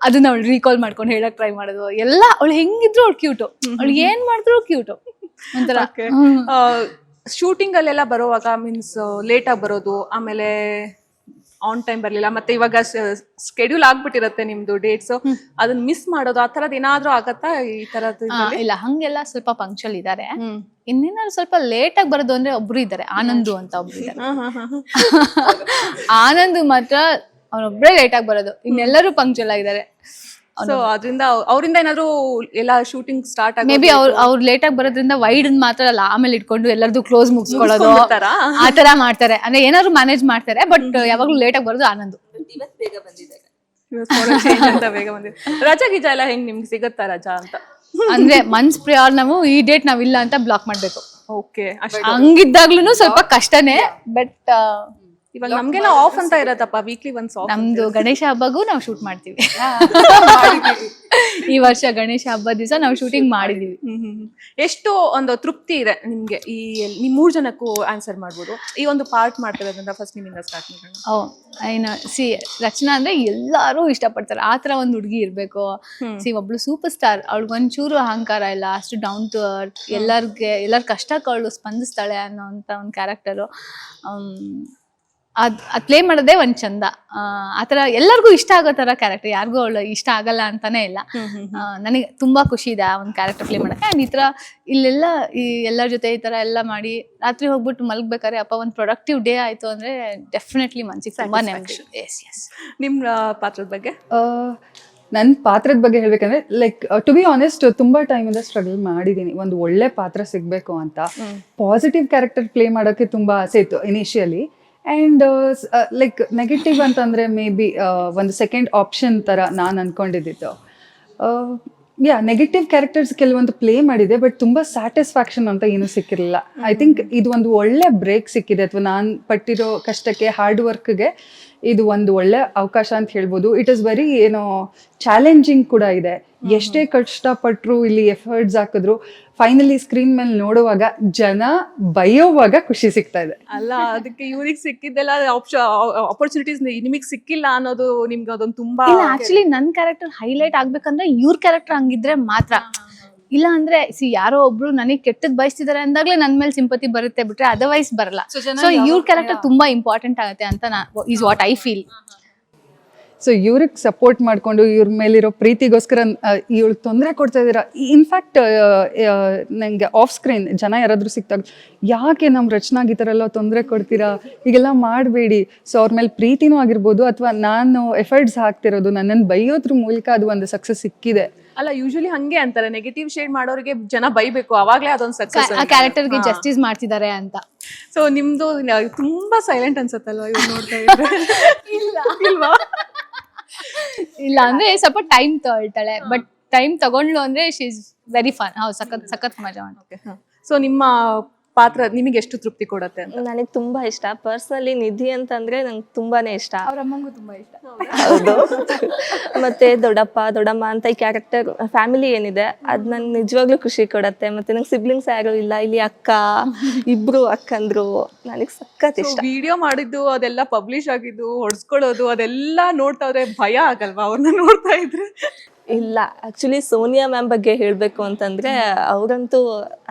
ಅದನ್ನ ಅವಳು ರೀಕಾಲ್ ಮಾಡ್ಕೊಂಡು ಹೇಳಕ್ ಟ್ರೈ ಮಾಡೋದು ಎಲ್ಲ. ಅವಳು ಹೆಂಗಿದ್ರು ಅವ್ಳು ಕ್ಯೂಟು, ಅವಳು ಏನ್ ಮಾಡಿದ್ರು ಕ್ಯೂಟು ಒಂಥರ. ಶೂಟಿಂಗ್ ಅಲ್ಲೆಲ್ಲ ಬರೋವಾಗ ಮೀನ್ಸ್ ಲೇಟ್ ಆಗಿ ಬರೋದು, ಆಮೇಲೆ ಆನ್ ಟೈಮ್ ಬರ್ಲಿಲ್ಲ, ಮತ್ತೆ ಇವಾಗ ಸ್ಕೆಡ್ಯೂಲ್ ಆಗ್ಬಿಟ್ಟಿರತ್ತೆ ನಿಮ್ದು ಡೇಟ್ಸ್, ಅದನ್ನ ಮಿಸ್ ಮಾಡೋದು, ಆ ತರದ್ ಏನಾದ್ರೂ ಆಗತ್ತಾ ಈ ತರದ್? ಇಲ್ಲ, ಹಂಗೆಲ್ಲ ಸ್ವಲ್ಪ ಪಂಕ್ಚುಯಲ್ ಇದಾರೆ. ಇನ್ನೇನಾದ್ರು ಸ್ವಲ್ಪ ಲೇಟ್ ಆಗಿ ಬರೋದು ಅಂದ್ರೆ ಒಬ್ರು ಇದಾರೆ, ಆನಂದು ಅಂತ ಒಬ್ರು ಇದಾರೆ. ಆನಂದ್ ಮಾತ್ರ ಅವನೊಬ್ರೇ ಲೇಟ್ ಆಗಿ ಬರೋದು, ಇನ್ನೆಲ್ಲರೂ ಪಂಕ್ಚುಯಲ್ ಆಗಿದ್ದಾರೆ. ಸೊ ಅದರಿಂದ ಅವರಿಂದ ಏನಾದ್ರು ಎಲ್ಲ ಶೂಟಿಂಗ್ ಸ್ಟಾರ್ಟ್ ಆಗಿ ಮೇ ಬಿ ಅವ್ರು ಲೇಟ್ ಆಗಿ ಬರೋದ್ರಿಂದ ವೈಡ್ ಮಾತ್ರ ಅಲ್ಲ, ಆಮೇಲೆ ಇಟ್ಕೊಂಡು ಎಲ್ಲರದು ಕ್ಲೋಸ್ ಮುಗಿಸ್ಕೊಳ್ಳೋದು ಆತರ ಮಾಡ್ತಾರೆ. ಅಂದ್ರೆ ಏನಾದ್ರು ಮ್ಯಾನೇಜ್ ಮಾಡ್ತಾರೆ, ಬಟ್ ಯಾವಾಗ್ಲೂ ಲೇಟ್ ಆಗಿ ಬರೋದು ಆನಂದ್. ಬೇಗ ಬಂದಿದ್ದಾರೆ. ಬೇಗ ಬಂದಿದೆ. ರಜಾ ಗಿಜಾ ಎಲ್ಲ ಹೆಂಗ್ ನಿಮ್ಗೆ ಸಿಗತ್ತಾ ರಜಾ ಅಂತ? ಅಂದ್ರೆ ಮನ್ಸ್ ಪ್ರಿಯಾರ್ ನಾವು ಈ ಡೇಟ್ ನಾವ್ ಇಲ್ಲ ಅಂತ ಬ್ಲಾಕ್ ಮಾಡ್ಬೇಕು. ಓಕೆ, ಹಂಗಿದ್ದಾಗ್ಲೂ ಸ್ವಲ್ಪ ಕಷ್ಟನೇ, ಬಟ್ ಇವಾಗ ನಮ್ಗೆಲ್ಲ ಆಫ್ ಅಂತ ಇರತ್ತಪ್ಪ, ವೀಕ್ಲಿ ಒನ್ಸ್ ಆಫ್. ನಮ್ದು ಗಣೇಶ ಹಬ್ಬಗೂ ನಾವು ಶೂಟ್ ಮಾಡ್ತೀವಿ. ಈ ವರ್ಷ ಗಣೇಶ ಹಬ್ಬದ ದಿವಸ ನಾವು ಶೂಟಿಂಗ್ ಮಾಡಿದೀವಿ. ಎಷ್ಟು ಒಂದು ತೃಪ್ತಿ ಇದೆ ನಿಮ್ಗೆ? ನಿಮ್ 3 ಜನಕ್ಕೂ ಆನ್ಸರ್ ಮಾಡ್ಬೋದು. ಈ ಒಂದು ಪಾರ್ಟ್ ಮಾಡ್ತೇವೆ ಅದರಿಂದ ಫಸ್ಟ್ ನಿಮ್ಮಿಂದ ಸ್ಟಾರ್ಟ್ ಮಾಡೋಣ. ಏನು ರಚನಾ ಅಂದ್ರೆ ಎಲ್ಲಾರು ಇಷ್ಟಪಡ್ತಾರೆ, ಆತರ ಒಂದ್ ಹುಡುಗಿ ಇರ್ಬೇಕು. ಒಬ್ಳು ಸೂಪರ್ ಸ್ಟಾರ್, ಅವಳಿಗೊಂಚೂರು ಅಹಂಕಾರ ಇಲ್ಲ, ಅಷ್ಟು ಡೌನ್ ಟು ಅರ್ತ್, ಎಲ್ಲರ ಕಷ್ಟಕ್ಕೆ ಅವಳು ಸ್ಪಂದಿಸ್ತಾಳೆ ಅನ್ನೋಂತ ಒಂದು ಕ್ಯಾರೆಕ್ಟರು. ಅದ್ ಪ್ಲೇ ಮಾಡೋದೇ ಒಂದ್ ಚಂದ. ಆತರ ಎಲ್ಲರಿಗೂ ಇಷ್ಟ ಆಗೋ ತರ ಕ್ಯಾರೆಕ್ಟರ್, ಯಾರಿಗೂ ಅವಳು ಇಷ್ಟ ಆಗಲ್ಲ ಅಂತಾನೆ ಇಲ್ಲ. ನನಗೆ ತುಂಬಾ ಖುಷಿ ಇದೆ ಆ ಒಂದು ಕ್ಯಾರೆಕ್ಟರ್ ಪ್ಲೇ ಮಾಡಕ್ಕೆ. ಅಂಡ್ ಈ ತರ ಇಲ್ಲೆಲ್ಲ ಎಲ್ಲರ ಜೊತೆ ಈ ತರ ಎಲ್ಲ ಮಾಡಿ ರಾತ್ರಿ ಹೋಗ್ಬಿಟ್ಟು ಮಲಗ್ಬೇಕಾದ್ರೆ ಅಪ್ಪ ಒಂದ್ ಪ್ರೊಡಕ್ಟಿವ್ ಡೇ ಆಯ್ತು ಅಂದ್ರೆ ಡೆಫಿನೆಟ್ಲಿ ಮನ್ಸಿಗೆ ತುಂಬಾ ನೆಮ್ಮದಿ. ನಿಮ್ ಪಾತ್ರದ ಬಗ್ಗೆ? ನನ್ನ ಪಾತ್ರದ ಬಗ್ಗೆ ಹೇಳ್ಬೇಕಂದ್ರೆ ಲೈಕ್ ಟು ಬಿ ಆನೆಸ್ಟ್ ತುಂಬಾ ಟೈಮಿಂದ ಸ್ಟ್ರಗಲ್ ಮಾಡಿದ್ದೀನಿ ಒಂದು ಒಳ್ಳೆ ಪಾತ್ರ ಸಿಗ್ಬೇಕು ಅಂತ. ಪಾಸಿಟಿವ್ ಕ್ಯಾರೆಕ್ಟರ್ ಪ್ಲೇ ಮಾಡೋಕ್ಕೆ ತುಂಬಾ ಆಸೆ ಇತ್ತು ಇನಿಷಿಯಲಿ. ಆ್ಯಂಡ್ ಲೈಕ್ ನೆಗೆಟಿವ್ ಅಂತಂದರೆ ಮೇ ಬಿ ಒಂದು ಸೆಕೆಂಡ್ ಆಪ್ಷನ್ ಥರ ನಾನು ಅಂದ್ಕೊಂಡಿದ್ದಿತ್ತು. ನೆಗೆಟಿವ್ ಕ್ಯಾರೆಕ್ಟರ್ಸ್ ಕೆಲವೊಂದು ಪ್ಲೇ ಮಾಡಿದೆ, ಬಟ್ ತುಂಬ ಸ್ಯಾಟಿಸ್ಫ್ಯಾಕ್ಷನ್ ಅಂತ ಏನೂ ಸಿಕ್ಕಿರಲಿಲ್ಲ. ಐ ಥಿಂಕ್ ಇದು ಒಂದು ಒಳ್ಳೆ ಬ್ರೇಕ್ ಸಿಕ್ಕಿದೆ, ಅಥವಾ ನಾನು ಪಟ್ಟಿರೋ ಕಷ್ಟಕ್ಕೆ ಹಾರ್ಡ್ ವರ್ಕ್ಗೆ ಇದು ಒಂದು ಒಳ್ಳೆ ಅವಕಾಶ ಅಂತ ಹೇಳ್ಬೋದು. ಇಟ್ ಇಸ್ ವೆರಿ ಚಾಲೆಂಜಿಂಗ್ ಕೂಡ ಇದೆ. ಎಷ್ಟೇ ಕಷ್ಟಪಟ್ಟರು ಇಲ್ಲಿ ಎಫರ್ಟ್ಸ್ ಹಾಕಿದ್ರು ಫೈನಲಿ ಸ್ಕ್ರೀನ್ ಮೇಲೆ ನೋಡುವಾಗ ಜನ ಬೈಯೋವಾಗ ಖುಷಿ ಸಿಗ್ತಾ ಇದೆ. ಅಲ್ಲ, ಅದಕ್ಕೆ ಇವ್ರಿಗೆ ಸಿಕ್ಕಿದ್ದೆಲ್ಲ ಆಪರ್ಚುನಿಟೀಸ್ ನಿಮಗೆ ಸಿಕ್ಕಿಲ್ಲ ಅನ್ನೋದು ನಿಮ್ಗೆ ಅದೊಂದು ತುಂಬಾ. ಆಕ್ಚುಲಿ ನನ್ ಕ್ಯಾರೆಕ್ಟರ್ ಹೈಲೈಟ್ ಆಗ್ಬೇಕಂದ್ರೆ ಇವ್ರ ಕ್ಯಾರೆಕ್ಟರ್ ಹಂಗಿದ್ರೆ ಮಾತ್ರ. ಇಲ್ಲ ಅಂದ್ರೆ ಯಾರೋ ಒಬ್ರು ನನಗೆ ಕೆಟ್ಟದ್ ಬಯಸ್ತಿದಾರೆ ಅಂದಾಗ್ಲೇ ನನ್ ಮೇಲೆ ಸಿಂಪತಿ ಬರುತ್ತೆ, ಬಿಟ್ರೆ ಅದರ್ವೈಸ್ ಬರಲ್ಲ. ಸೊ ಇವ್ರ ಕ್ಯಾರೆಕ್ಟರ್ ತುಂಬಾ ಇಂಪಾರ್ಟೆಂಟ್ ಆಗುತ್ತೆ ಅಂತ is what I feel. So ಇವ್ರಿಗೆ ಸಪೋರ್ಟ್ ಮಾಡಿಕೊಂಡು ಇವ್ರ ಮೇಲಿರೋ ಪ್ರೀತಿಗೋಸ್ಕರ ಇವ್ಳಿಗೆ ತೊಂದರೆ ಕೊಡ್ತಾ ಇದ್ದೀರಾ. ಇನ್ಫ್ಯಾಕ್ಟ್ ನನಗೆ ಆಫ್ ಸ್ಕ್ರೀನ್ ಜನ ಯಾರಾದರೂ ಸಿಕ್ತಾಗ ಯಾಕೆ ನಮ್ಮ ರಚನಾಗ್ ಈ ಥರ ಎಲ್ಲ ತೊಂದರೆ ಕೊಡ್ತೀರಾ, ಹೀಗೆಲ್ಲ ಮಾಡಬೇಡಿ. ಸೊ ಅವ್ರ ಮೇಲೆ ಪ್ರೀತಿನೂ ಆಗಿರ್ಬೋದು, ಅಥವಾ ನಾನು ಎಫರ್ಟ್ಸ್ ಹಾಕ್ತಿರೋದು ನನ್ನನ್ನು ಬೈಯೋದ್ರ ಮೂಲಕ ಅದು ಒಂದು ಸಕ್ಸಸ್ ಸಿಕ್ಕಿದೆ. ಅಲ್ಲ, ಯೂಶಲಿ ಹಂಗೆ ಅಂತಾರೆ, ನೆಗೆಟಿವ್ ಶೇಡ್ ಮಾಡೋರಿಗೆ ಜನ ಬೈಬೇಕು, ಅವಾಗ್ಲೇ ಅದೊಂದು ಸಕ್ಸಸ್, ಆ ಕ್ಯಾರೆಕ್ಟರ್ಗೆ ಜಸ್ಟಿಸ್ ಮಾಡ್ತಿದ್ದಾರೆ ಅಂತ. ಸೊ ನಿಮ್ದು ತುಂಬಾ ಸೈಲೆಂಟ್ ಅನ್ಸತ್ತಲ್ವಾ ಇವ್ರು ನೋಡ್ತಾ ಇದ್ರೆ? ಇಲ್ವಾ? ಇಲ್ಲ ಅಂದ್ರೆ ಸ್ವಲ್ಪ ಟೈಮ್ ತಗೊಳ್ತಾಳೆ, ಬಟ್ ಟೈಮ್ ತಗೊಂಡ್ಲು ಅಂದ್ರೆ ಶಿ ಇಸ್ ವೆರಿ ಫನ್. ಸಖತ್ ಮಜಾ ಮಾಡುತ್ತೆ. ಸೊ ನಿಮ್ಮ ಪಾತ್ರ ನಿಮಗೆ ಎಷ್ಟು ತೃಪ್ತಿ ಕೊಡುತ್ತೆ ಅಂತ? ನನಗೆ ತುಂಬಾ ಇಷ್ಟ ಪರ್ಸನಲಿ. ನಿಧಿ ಅಂತಂದ್ರೆ ನಂಗೆ ತುಂಬಾನೇ ಇಷ್ಟ. ಅವ್ರ ಅಮ್ಮಂಗೂ ತುಂಬಾ ಇಷ್ಟ. ಹೌದು. ಮತ್ತೆ ದೊಡ್ಡಪ್ಪ ದೊಡ್ಡಮ್ಮ ಅಂತ ಈ ಕ್ಯಾರೆಕ್ಟರ್ ಫ್ಯಾಮಿಲಿ ಏನಿದೆ ಅದ್ ನಂಗೆ ನಿಜವಾಗ್ಲೂ ಖುಷಿ ಕೊಡತ್ತೆ. ಮತ್ತೆ ನಂಗೆ ಸಿಬ್ಲಿಂಗ್ಸ್ ಯಾರು ಇಲ್ಲ, ಇಲ್ಲಿ ಅಕ್ಕ ಇಬ್ರು ಅಕ್ಕಂದ್ರು, ನನಗೆ ಸಖತ್ ಇಷ್ಟ. ವಿಡಿಯೋ ಮಾಡಿದ್ದು ಅದೆಲ್ಲ ಪಬ್ಲಿಷ್ ಆಗಿದ್ದು ಹೊಡ್ಸ್ಕೊಳ್ಳೋದು ಅದೆಲ್ಲ ನೋಡ್ತಾ ಇದ್ರೆ ಭಯ ಆಗಲ್ವಾ ಅವ್ರನ್ನ ನೋಡ್ತಾ ಇದ್ರೆ? ಇಲ್ಲ, ಆಕ್ಚುಲಿ ಸೋನಿಯಾ ಮ್ಯಾಮ್ ಬಗ್ಗೆ ಹೇಳ್ಬೇಕು ಅಂತಂದ್ರೆ ಅವ್ರಂತೂ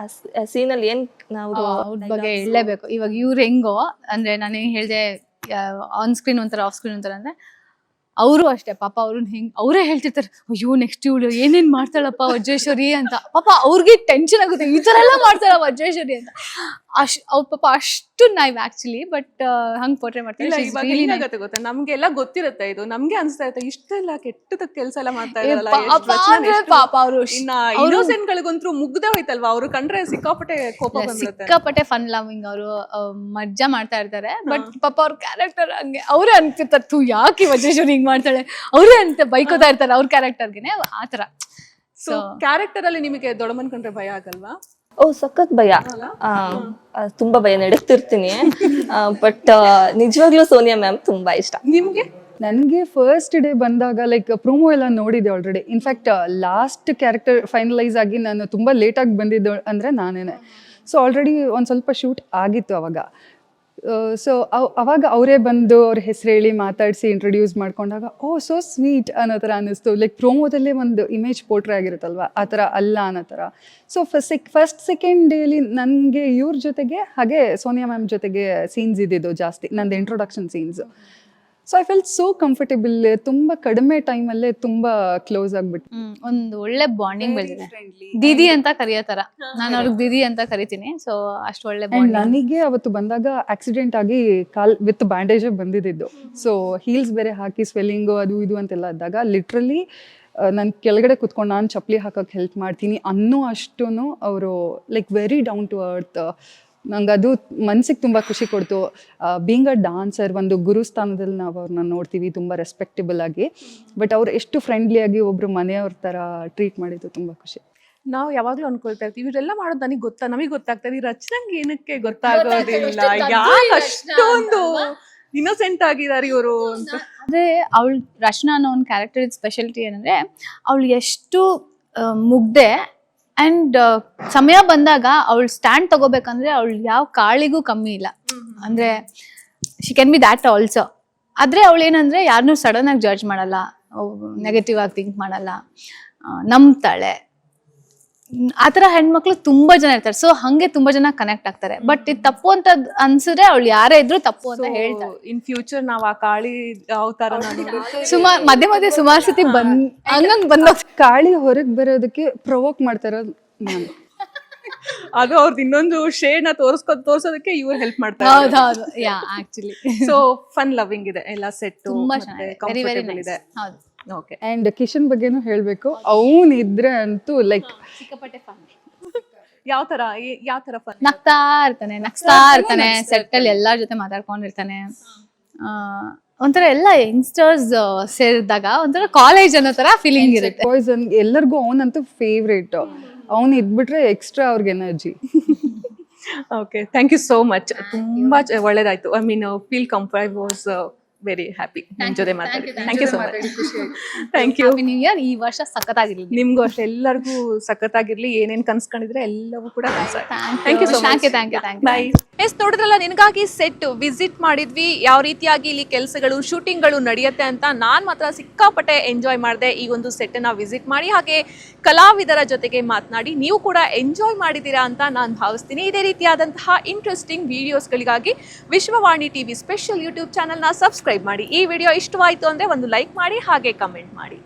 ಸೀನಲ್ಲಿ ಏನ್ ನಾವು ಅವ್ರ ಬಗ್ಗೆ ಹೇಳಲೇಬೇಕು. ಇವಾಗ ಇವ್ರು ಹೆಂಗೋ ಅಂದ್ರೆ ನಾನು ಹೇಳ್ದೆ ಆನ್ ಸ್ಕ್ರೀನ್ ಒಂಥರ ಆಫ್ ಸ್ಕ್ರೀನ್ ಒಂಥರ ಅಂದ್ರೆ ಅವರು ಅಷ್ಟೇ ಪಾಪ. ಅವರೇ ಹೇಳ್ತಿರ್ತಾರೆ, ಅಯ್ಯೋ ನೆಕ್ಸ್ಟ್ ಇವಳು ಏನೇನ್ ಮಾಡ್ತಾಳಪ್ಪ ವಜ್ರೇಶ್ವರಿ ಅಂತ. ಪಾಪ ಅವ್ರಿಗೆ ಟೆನ್ಷನ್ ಆಗುತ್ತೆ, ಈ ತರ ಎಲ್ಲ ಮಾಡ್ತಾಳ ವಜ್ರೇಶ್ವರಿ ಅಂತ. ಅವ್ರ ಪಾಪ ಅಷ್ಟು ನೈವ್ ಆಕ್ಚುಲಿ, ಬಟ್ ಹಂಗ್ ಪೋಟ್ರೆ ಮಾಡ್ತಾರೆ. ಏನಾಗತ್ತೆ ಗೊತ್ತಾ, ನಮ್ಗೆಲ್ಲ ಗೊತ್ತಿರುತ್ತೆ, ಇದು ನಮ್ಗೆ ಅನ್ಸ್ತಾ ಇರುತ್ತೆ ಇಷ್ಟೆಲ್ಲ ಕೆಟ್ಟದ ಕೆಲಸ ಎಲ್ಲ ಮಾಡ್ತಾ ಇರಲ್ಲ ಪಾಪ ಅವರು. ಇನ್ನೋಸೆಂಟ್ ಗಳಿಗಂತೂ ಮುಗ್ದೇ ಹೋಯ್ತಲ್ವಾ, ಅವ್ರು ಕಂಡ್ರೆ ಸಿಕ್ಕಾಪಟ್ಟೆ ಕೋಪ ಬಂದ್ಬಿಡುತ್ತೆ. ಸಿಕ್ಕಾಪಟ್ಟೆ ಫನ್ ಲವಿಂಗ್, ಅವರು ಮಜ್ಜಾ ಮಾಡ್ತಾ ಇರ್ತಾರೆ. ಬಟ್ ಪಾಪ ಅವ್ರ ಕ್ಯಾರೆಕ್ಟರ್ ಹಂಗೆ ಅವರೇ ಅನ್ತಿರ್ತಾರೆ, ತೂ ಯಾಕೆ ವಜ್ರೇಶ್ವರಿ ಹಿಂಗ್ ಮಾಡ್ತಾಳೆ, ಅವ್ರೇ ಅಂತ ಬೈಕೋತಾ ಇರ್ತಾರೆ ಅವ್ರ ಕ್ಯಾರೆಕ್ಟರ್ಗೆನೆ ಆತರ. ಸೊ ಕ್ಯಾರೆಕ್ಟರ್ ಅಲ್ಲಿ ನಿಮಗೆ ದೊಡ್ಡಮ್ಮನ್ ಕಂಡ್ರೆ ಭಯ ಆಗಲ್ವಾ? ಓ ಸಖತ್ ಭಯ, ತುಂಬಾ ಭಯ, ನಡಕ್ತಿರ್ತೀನಿ. ಬಟ್ ನಿಜವಾಗ್ಲೂ ಸೋನಿಯಾ ಮ್ಯಾಮ್ ತುಂಬಾ ಇಷ್ಟ. ನಿಮ್ಗೆ? ನನಗೆ ಫಸ್ಟ್ ಡೇ ಬಂದಾಗ ಲೈಕ್ ಪ್ರೋಮೋ ಎಲ್ಲ ನೋಡಿದೆ already. In fact last character finalise ಆಗಿ ನಾನು ತುಂಬ ಲೇಟಾಗಿ ಬಂದಿದ್ದು ಅಂದರೆ ನಾನೇನೆ. ಸೊ ಆಲ್ರೆಡಿ ಒಂದು ಸ್ವಲ್ಪ ಶೂಟ್ ಆಗಿತ್ತು ಅವಾಗ. ಸೊ ಅವಾಗ ಅವರೇ ಬಂದು ಅವ್ರ ಹೆಸರು ಹೇಳಿ ಮಾತಾಡಿಸಿ ಇಂಟ್ರೊಡ್ಯೂಸ್ ಮಾಡ್ಕೊಂಡಾಗ ಓ ಸೋ ಸ್ವೀಟ್ ಅನ್ನೋ ಥರ ಅನ್ನಿಸ್ತು. ಲೈಕ್ ಪ್ರೋಮೋದಲ್ಲೇ ಒಂದು ಇಮೇಜ್ ಪೋರ್ಟ್ರೇ ಆಗಿರುತ್ತಲ್ವ, ಆ ಥರ ಅಲ್ಲ ಅನ್ನೋ ಥರ. ಸೊ ಫಸ್ಟ್ ಸೆಕೆಂಡ್ ಡೇಲಿ ನನಗೆ ಇವ್ರ ಜೊತೆಗೆ ಹಾಗೆ ಸೋನಿಯಾ ಮ್ಯಾಮ್ ಜೊತೆಗೆ ಸೀನ್ಸ್ ಇದ್ದಿದ್ದು ಜಾಸ್ತಿ, ನಂದು introduction scenes. So I felt so comfortable. ತುಂಬ ಕಡಿಮೆ ಟೈಮಲ್ಲೇ ತುಂಬ ಕ್ಲೋಸ್ ಆಗ್ಬಿಟ್ಟು ಒಂದು ಒಳ್ಳೆ ಬಾಂಡಿಂಗ್ ಬೆಳೆದಿದೆ. ದೀದಿ ಅಂತ ಕರೆಯೋ ತರ, ನಾನು ಅವ್ರಿಗೆ ದೀದಿ ಅಂತ ಕರಿತೀನಿ. ಸೊ ಅಷ್ಟು ಒಳ್ಳೆ ಬಾಂಡಿಂಗ್. ನನಗೆ ಅವತ್ತು ಬಂದಾಗ ಆಕ್ಸಿಡೆಂಟ್ ಆಗಿ ಕಾಲ್ ವಿತ್ ಬ್ಯಾಂಡೇಜ್ ಬಂದಿದ್ದು. ಸೊ ಹೀಲ್ಸ್ ಬೇರೆ ಹಾಕಿ ಸ್ವೆಲ್ಲಿಂಗು ಅದು ಇದು ಅಂತೆಲ್ಲ ಇದ್ದಾಗ ಲಿಟ್ರಲಿ ನಾನು ಕೆಳಗಡೆ ಕುತ್ಕೊಂಡು ನಾನು ಚಪ್ಪಲಿ ಹಾಕೋಕೆ ಹೆಲ್ಪ್ ಮಾಡ್ತೀನಿ ಅನ್ನೋ ಅಷ್ಟು ಅವರು like very down to earth. ನಂಗೆ ಅದು ಮನ್ಸಿಗೆ ತುಂಬ ಖುಷಿ ಕೊಡ್ತು. ಬೀಂಗ್ ಅ ಡಾನ್ಸರ್, ಒಂದು ಗುರುಸ್ಥಾನದಲ್ಲಿ ನಾವು ಅವ್ರನ್ನ ನೋಡ್ತೀವಿ ತುಂಬ ರೆಸ್ಪೆಕ್ಟಬಲ್ ಆಗಿ, ಬಟ್ ಅವ್ರು ಎಷ್ಟು ಫ್ರೆಂಡ್ಲಿಯಾಗಿ ಒಬ್ರು ಮನೆಯವ್ರ ಥರ ಟ್ರೀಟ್ ಮಾಡಿದ್ದು ತುಂಬ ಖುಷಿ. ನಾವು ಯಾವಾಗ್ಲೂ ಅನ್ಕೊಳ್ತಾ ಇರ್ತೀವಿ ಇವರೆಲ್ಲ ಮಾಡೋದು ನಮಗೆ ಗೊತ್ತಾಗ್ತದೆ, ಈ ರಚನೆಗೆ ಏನಕ್ಕೆ ಗೊತ್ತಾಗೋದಿಲ್ಲ, ಯಾಕೆ ಅಷ್ಟೊಂದು ಇನ್ನೋಸೆಂಟ್ ಆಗಿದ್ದಾರೆ ಇವರು ಅಂತ. ಅದೇ ಅವಳು ರಚನಾ ಅನ್ನೋ ಒಂದು ಕ್ಯಾರೆಕ್ಟರ್ ಸ್ಪೆಷಾಲಿಟಿ ಏನಂದ್ರೆ ಅವಳು ಎಷ್ಟು ಮುಗ್ದೆ ಅಂಡ್ ಸಮಯ ಬಂದಾಗ ಅವಳು ಸ್ಟ್ಯಾಂಡ್ ತಗೋಬೇಕಂದ್ರೆ ಅವಳು ಯಾವ ಕಾಳಿಗೂ ಕಮ್ಮಿ ಇಲ್ಲ. ಅಂದ್ರೆ she can be that also. ಆದ್ರೆ ಅವಳು ಏನಂದ್ರೆ ಯಾರನ್ನೂ ಸಡನ್ ಆಗಿ ಜಡ್ಜ್ ಮಾಡಲ್ಲ, ನೆಗೆಟಿವ್ ಆಗಿ ಥಿಂಕ್ ಮಾಡಲ್ಲ, ನಂಬ್ತಾಳೆ. ಆ ಥರ ಹೆಣ್ಮಕ್ಳು ತುಂಬಾ ಜನ ಇರ್ತಾರೆ. ಸೊ ಹಂಗೆ ತುಂಬಾ ಜನ ಕನೆಕ್ಟ್ ಆಗ್ತಾರೆ. ಬಟ್ ಇದು ತಪ್ಪು ಅಂತ ಅನ್ಸಿದ್ರೆ ಅವಳು ಯಾರೇ ಇದ್ರು ತಪ್ಪು ಅಂತ ಹೇಳ್ತಾರೆ. ಇನ್ ಫ್ಯೂಚರ್ ನಾವ್ ಆ ಕಾಳಿ ಅವತಾರ ಮಧ್ಯೆ ಮಧ್ಯೆ ಸುಮಾರು ಸತಿ ಹಂಗಂಗ್ ಬಂದೋಗ್ ಕಾಳಿ ಹೊರಗ್ ಬರೋದಕ್ಕೆ ಪ್ರವೋಕ್ ಮಾಡ್ತಾರ ನಾನು. ಅದು ಅವ್ರದ್ದು ಇನ್ನೊಂದು ಶೇಡ್ ನ ತೋರ್ಸೋದಕ್ಕೆ ಇವ್ರು ಹೆಲ್ಪ್ ಮಾಡ್ತಾರೆ. ಹೌದು yeah actually. So fun loving ಇದೆ ಎಲ್ಲ ಸೆಟ್, ತುಂಬಾ ಚೆನ್ನಾಗಿದೆ, ವೆರಿ ವೆರಿ ಇದೆ. ಹೌದು. ಓಕೆ. ಅಂಡ್ ಕಿಶನ್ ಬಗ್ಗೆನೂ ಹೇಳ್ಬೇಕು. ಅವನ್ ಇದ್ರೆ ಅಂತೂ ಲೈಕ್ ಸಿಕ್ಕಾಪಟ್ಟೆ ಫನ್. ಯಾವ ತರ ಫನ್? ನಗ್ತಾ ಇರ್ತಾನೆ ಸೆಟ್ ಅಲ್ಲಿ ಎಲ್ಲಾರ ಜೊತೆ ಮಾತಾಡ್ಕೊಂಡಿರ್ತಾನೆ. ಒಂಥರ ಎಲ್ಲ ಯಂಗ್ಸ್ಟರ್ಸ್ ಸೇರಿದಾಗ ಒಂಥರ ಕಾಲೇಜ್ ಅನ್ನೋ ತರ ಫೀಲಿಂಗ್ ಇರುತ್ತೆ. ಬಾಯ್ಸ್ ಎಲ್ಲರಿಗೂ ಅವನಂತೂ ಫೇವ್ರೇಟ್. ಅವ್ನ್ ಇದ್ಬಿಟ್ರೆ ಎಕ್ಸ್ಟ್ರಾ ಅವ್ರಿಗೆ energy. Okay, thank you so much. ತುಂಬಾ ಒಳ್ಳೇದಾಯ್ತು. I mean feel comfort, I was very happy ನಿಮ್ ಜೊತೆ ಮಾತಾಡಿ. Thank you so much. Thank you. New year ಈ ವರ್ಷ ಸಖತ್ತಾಗಿರ್ಲಿ. ನಿಮ್ಗೂ ಅಷ್ಟೇ, ಎಲ್ಲರಿಗೂ ಸಖತ್ತಾಗಿರ್ಲಿ. ಏನೇನ್ ಕನ್ಸ್ಕೊಂಡಿದ್ರೆ ಎಲ್ಲವೂ ಕೂಡ thank you so much. Thank you. Bye. Yes, ನೋಡಿದ್ರಲ್ಲ, ನಿನಗಾಗಿ ಸೆಟ್ ವಿಸಿಟ್ ಮಾಡಿದ್ವಿ. ಯಾವ ರೀತಿಯಾಗಿ ಇಲ್ಲಿ ಕೆಲಸಗಳು, ಶೂಟಿಂಗ್ಗಳು ನಡೆಯುತ್ತೆ ಅಂತ ನಾನು ಮಾತ್ರ ಸಿಕ್ಕಾಪಟ್ಟೆ ಎಂಜಾಯ್ ಮಾಡಿದೆ ಈ ಒಂದು ಸೆಟ್ ಅನ್ನ ವಿಸಿಟ್ ಮಾಡಿ. ಹಾಗೆ ಕಲಾವಿದರ ಜೊತೆಗೆ ಮಾತನಾಡಿ ನೀವು ಕೂಡ ಎಂಜಾಯ್ ಮಾಡಿದ್ದೀರಾ ಅಂತ ನಾನು ಭಾವಿಸ್ತೀನಿ. ಇದೇ ರೀತಿಯಾದಂತಹ ಇಂಟ್ರೆಸ್ಟಿಂಗ್ ವಿಡಿಯೋಸ್ಗಳಿಗಾಗಿ ವಿಶ್ವವಾಣಿ ಟಿವಿ ಸ್ಪೆಷಲ್ ಯೂಟ್ಯೂಬ್ ಚಾನಲ್ನ ಸಬ್ಸ್ಕ್ರೈಬ್ ಮಾಡಿ. ಈ ವಿಡಿಯೋ ಇಷ್ಟವಾಯಿತು ಅಂದರೆ ಒಂದು ಲೈಕ್ ಮಾಡಿ, ಹಾಗೆ ಕಮೆಂಟ್ ಮಾಡಿ.